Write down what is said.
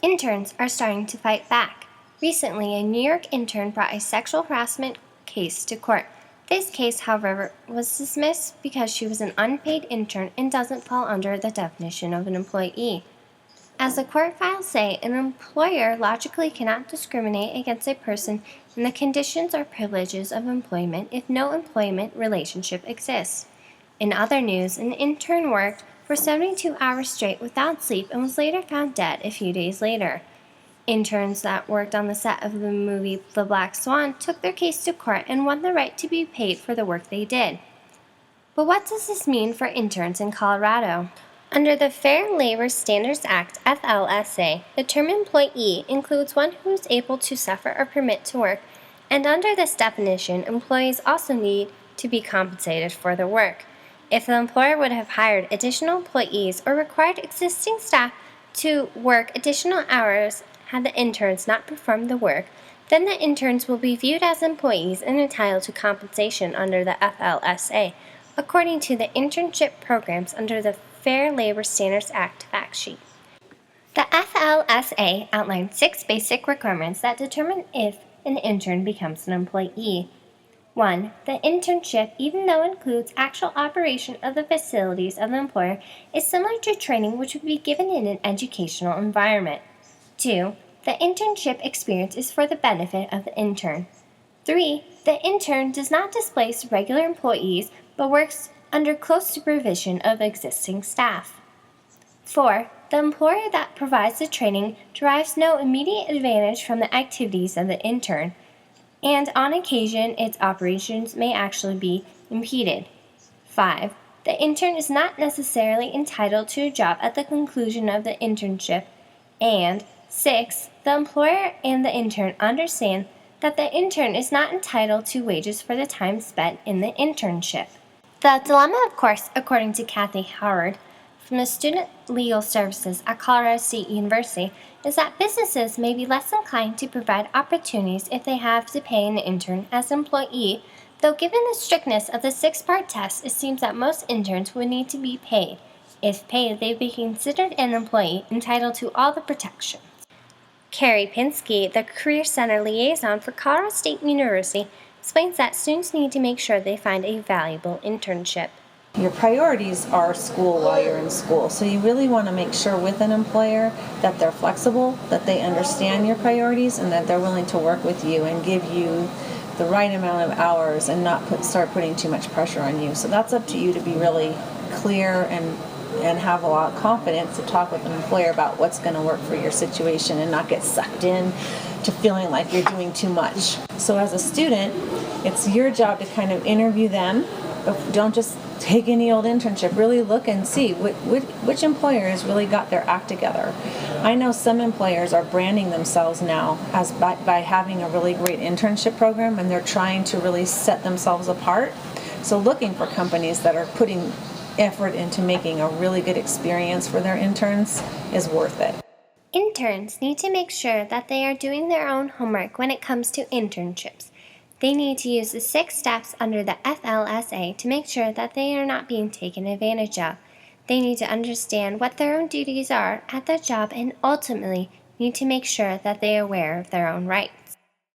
Interns are starting to fight back. Recently, a New York intern brought a sexual harassment case to court. This case, however, was dismissed because she was an unpaid intern and doesn't fall under the definition of an employee. As the court files say, an employer logically cannot discriminate against a person in the conditions or privileges of employment if no employment relationship exists. In other news, an intern worked for 72 hours straight without sleep and was later found dead a few days later. Interns that worked on the set of the movie The Black Swan took their case to court and won the right to be paid for the work they did. But what does this mean for interns in Colorado? Under the Fair Labor Standards Act, FLSA, the term employee includes one who is able to suffer or permit to work, and under this definition, employees also need to be compensated for their work. If the employer would have hired additional employees or required existing staff to work additional hours had the interns not performed the work, then the interns will be viewed as employees and entitled to compensation under the FLSA, according to the internship programs under the Fair Labor Standards Act fact sheet. The FLSA outlines 6 basic requirements that determine if an intern becomes an employee. 1. The internship, even though it includes actual operation of the facilities of the employer, is similar to training which would be given in an educational environment. 2. The internship experience is for the benefit of the intern. 3. The intern does not displace regular employees but works under close supervision of existing staff. 4. The employer that provides the training derives no immediate advantage from the activities of the intern, and on occasion its operations may actually be impeded. 5. The intern is not necessarily entitled to a job at the conclusion of the internship. And 6. The employer and the intern understand that the intern is not entitled to wages for the time spent in the internship. The dilemma, of course, according to Kathy Howard from the Student Legal Services at Colorado State University, is that businesses may be less inclined to provide opportunities if they have to pay an intern as an employee, though given the strictness of the 6-part test, it seems that most interns would need to be paid. If paid, they'd be considered an employee entitled to all the protections. Carrie Pinsky, the Career Center liaison for Colorado State University, explains that students need to make sure they find a valuable internship. Your priorities are school while you're in school, so you really want to make sure with an employer that they're flexible, that they understand your priorities, and that they're willing to work with you and give you the right amount of hours and not start putting too much pressure on you. So that's up to you to be really clear and have a lot of confidence to talk with an employer about what's going to work for your situation and not get sucked in to feeling like you're doing too much. So as a student, it's your job to kind of interview them. Don't just take any old internship. Really look and see which employer has really got their act together. I know some employers are branding themselves now as by having a really great internship program, and they're trying to really set themselves apart. So looking for companies that are putting effort into making a really good experience for their interns is worth it. Interns need to make sure that they are doing their own homework when it comes to internships. They need to use the 6 steps under the FLSA to make sure that they are not being taken advantage of. They need to understand what their own duties are at their job and ultimately need to make sure that they are aware of their own rights.